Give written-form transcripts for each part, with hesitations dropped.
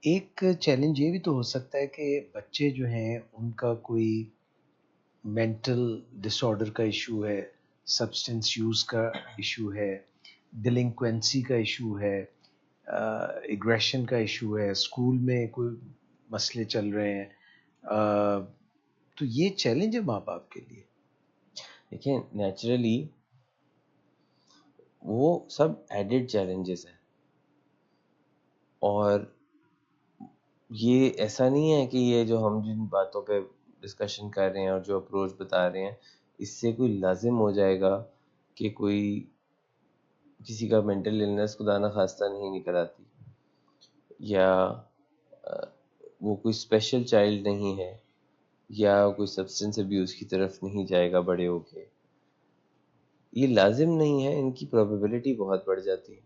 ایک چیلنج یہ بھی تو ہو سکتا ہے کہ بچے جو ہیں ان کا کوئی مینٹل ڈس آرڈر کا ایشو ہے، سبسٹنس یوز کا ایشو ہے، ڈیلنکوینسی کا ایشو ہے، ایگریشن کا ایشو ہے، اسکول میں کوئی مسئلے چل رہے ہیں، تو یہ چیلنج ہے ماں باپ کے لیے. دیکھیں نیچرلی وہ سب ایڈڈ چیلنجز ہیں، اور یہ ایسا نہیں ہے کہ یہ جو ہم جن باتوں پہ ڈسکشن کر رہے ہیں اور جو اپروچ بتا رہے ہیں اس سے کوئی لازم ہو جائے گا کہ کوئی کسی کا مینٹل النس خدا نخواستہ نہیں نکل آتی، یا وہ کوئی اسپیشل چائلڈ نہیں ہے، یا کوئی سبسٹنس ابیوز کی طرف نہیں جائے گا بڑے ہو کے. یہ لازم نہیں ہے، ان کی پروبیبلٹی بہت بڑھ جاتی ہے.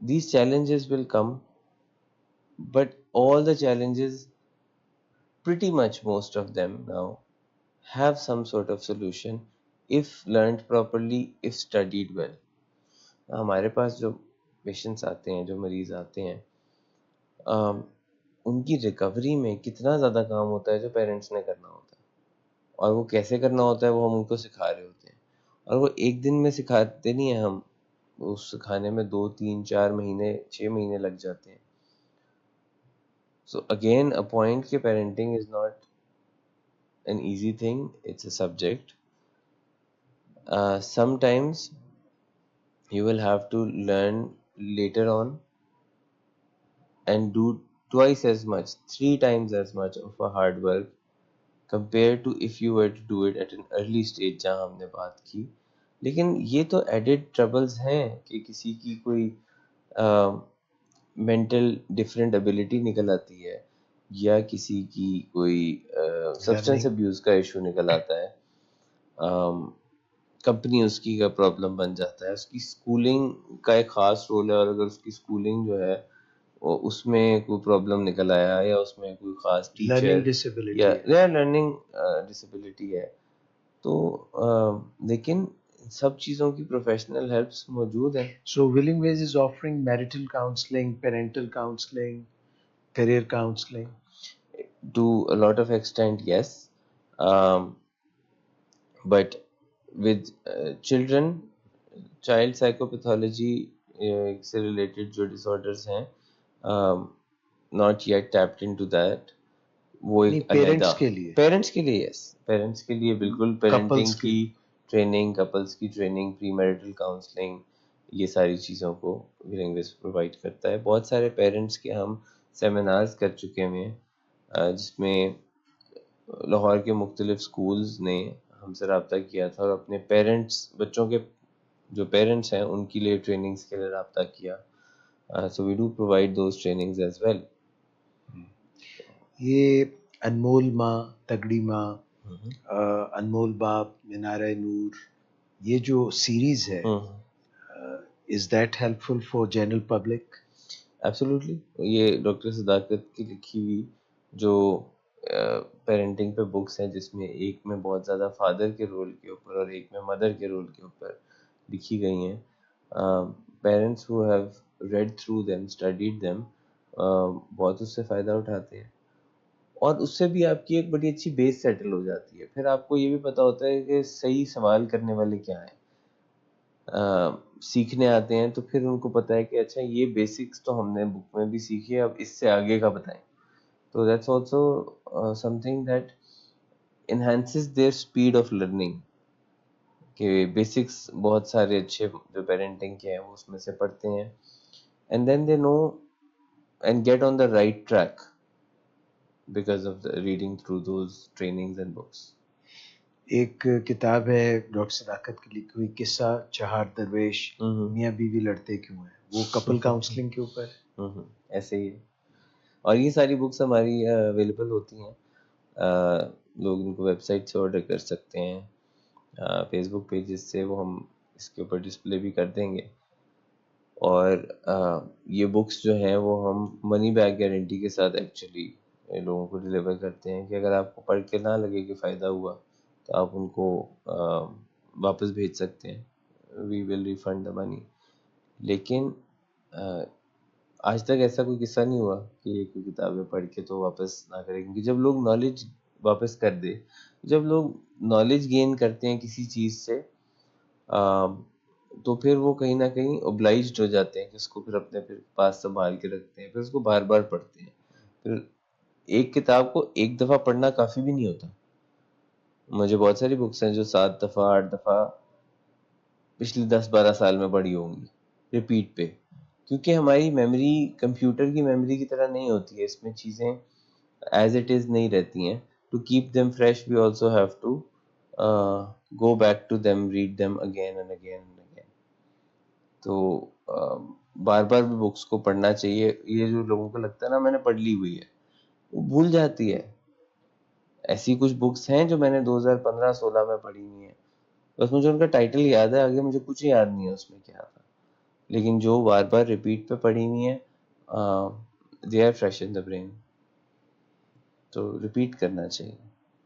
These challenges will come, but all the challenges, pretty much most of them now, have some sort of solution if learned properly, if studied well. ہمارے پاس جو پیشنٹس آتے ہیں، جو مریض آتے ہیں، ان کی ریکوری میں کتنا زیادہ کام ہوتا ہے جو پیرنٹس نے کرنا ہوتا ہے، اور وہ کیسے کرنا ہوتا ہے وہ ہم ان کو سکھا رہے ہوتے ہیں، اور وہ ایک دن میں سکھاتے نہیں ہیں ہم، اس سکھانے میں 2 3 4 مہینے 6 مہینے لگ جاتے ہیں. So again, a point کہ parenting is not an easy thing, it's a subject. Sometimes you will have to learn later on and do twice as much, 3 times as much of a hard work compared to if you were to do it at an early stage جہاں ہم نے بات کی. لیکن یہ تو added troubles ہیں کہ کسی کی کوئی مینٹل ڈفرینٹ ایبلٹی نکل آتی ہے، یا کسی کی کوئی سبسٹنس ابیوز کا ایشو نکل آتا ہے، کمپنی اس کی کا پرابلم بن جاتا ہے، اس کی اسکولنگ کا ایک خاص رول ہے، اور اگر اس کی اسکولنگ جو ہے اس میں کوئی پرابلم نکل آیا، یا اس میں کوئی خاص ٹیچر یا لرننگ ڈسیبلٹی ہے، تو لیکن سب چیزوں کی پروفیشنل ہیلپس موجود ہیں. So Willing Ways is offering marital counseling, parental counseling, career counseling. To a lot of extent, yes. But with children, child psychopathology سے related جو disorders ہیں, not yet tapped into that. وہ ایک parents کے لیے، parents کے لیے یس، parents کے لیے بالکل پیرنٹنگ کی ٹریننگ، کپلس کی ٹریننگ، پری میرٹل کاؤنسلنگ، یہ ساری چیزوں کو ولنگ ویز پرووائڈ کرتا ہے. بہت سارے پیرنٹس کے ہم سیمینارز کر چکے ہوئے ہیں، جس میں لاہور کے مختلف اسکولز نے ہم سے رابطہ کیا تھا اور اپنے پیرنٹس، بچوں کے جو پیرنٹس ہیں ان کے لیے ٹریننگز کے لیے رابطہ کیا. So we do provide those trainings as well. یہ انمول ماں، تگڑی ماں، انمول باپ، مینارہ نور، یہ جو سیریز ہے، is that helpful for general public? Absolutely. یہ ڈاکٹر صداقت کی لکھی ہوئی جو پیرنٹنگ پہ بکس ہیں، جس میں ایک میں بہت زیادہ فادر کے رول کے اوپر اور ایک میں مدر کے رول کے اوپر لکھی گئی ہیں. Parents who have read through them, studied them, بہت اس سے فائدہ اٹھاتے ہیں، اور اس سے بھی آپ کی ایک بڑی اچھی بیس سیٹل ہو جاتی ہے. پھر آپ کو یہ بھی پتہ ہوتا ہے کہ صحیح سوال کرنے والے کیا ہیں. سیکھنے آتے ہیں تو پھر ان کو پتہ ہے کہ اچھا یہ بیسکس تو ہم نے بک میں بھی سیکھی ہے، اب اس سے آگے کا بتائیں. تو that's also something that enhances their speed of learning, کہ بیسکس بہت سارے اچھے جو پیرنٹنگ کے ہیں وہ اس میں سے پڑھتے ہیں، and then they know and get on the right track because of the reading through those trainings and books. ایک کتاب ہے ڈاکٹر صداقت کی لکھی ہوئی، قصہ چہار درویش، میاں بیوی لڑتے کیوں ہیں، وہ کپل کاؤنسلنگ کے اوپر. ایسے ہی ہے، اور یہ ساری بکس ہماری اویلیبل ہوتی ہیں، لوگ ان کو ویب سائٹ سے آرڈر کر سکتے ہیں، فیس بک پیجز سے وہ ہم اس کے اوپر ڈسپلے بھی کر دیں گے. اور یہ بکس جو ہیں وہ ہم منی بیک گارنٹی کے ساتھ ایکچولی لوگوں کو ڈلیور کرتے ہیں، کہ اگر آپ کو پڑھ کے نہ لگے کہ فائدہ ہوا تو آپ ان کو واپس بھیج سکتے ہیں، وی ول ریفنڈ دا منی. لیکن آج تک ایسا کوئی قصہ نہیں ہوا کہ یہ کوئی کتابیں پڑھ کے تو واپس نہ کریں، کیونکہ جب لوگ نالج واپس کر دے، جب لوگ نالج گین کرتے ہیں کسی چیز سے تو پھر وہ کہیں نہ کہیں اوبلائزڈ ہو جاتے ہیں کہ اس کو پھر اپنے پھر پاس سنبھال کے رکھتے ہیں، پھر اس کو بار بار پڑھتے ہیں. پھر ایک کتاب کو ایک دفعہ پڑھنا کافی بھی نہیں ہوتا. مجھے بہت ساری بکس ہیں جو 7 دفعہ 8 دفعہ پچھلے 10-12 سال میں پڑھی ہوں گی ریپیٹ پہ، کیونکہ ہماری میموری کمپیوٹر کی میموری کی طرح نہیں ہوتی ہے، اس میں چیزیں ایز اٹ از نہیں رہتی ہیں. To keep them fresh we also have to go back to them, read them again and again and again. تو بار بار بھی بکس کو پڑھنا چاہیے. یہ جو لوگوں کو لگتا ہے نا میں نے پڑھ لی ہوئی ہے، وہ بھول جاتی ہے. ایسی کچھ بکس ہیں جو میں نے 2015-16 میں پڑھی ہوئی ہیں، بس مجھے ان کا ٹائٹل یاد ہے، آگے مجھے کچھ یاد نہیں ہے اس میں کیا تھا. لیکن جو بار بار ریپیٹ پہ پڑھی ہوئی ہیں they are fresh in the brain, تو ریپیٹ کرنا چاہیے.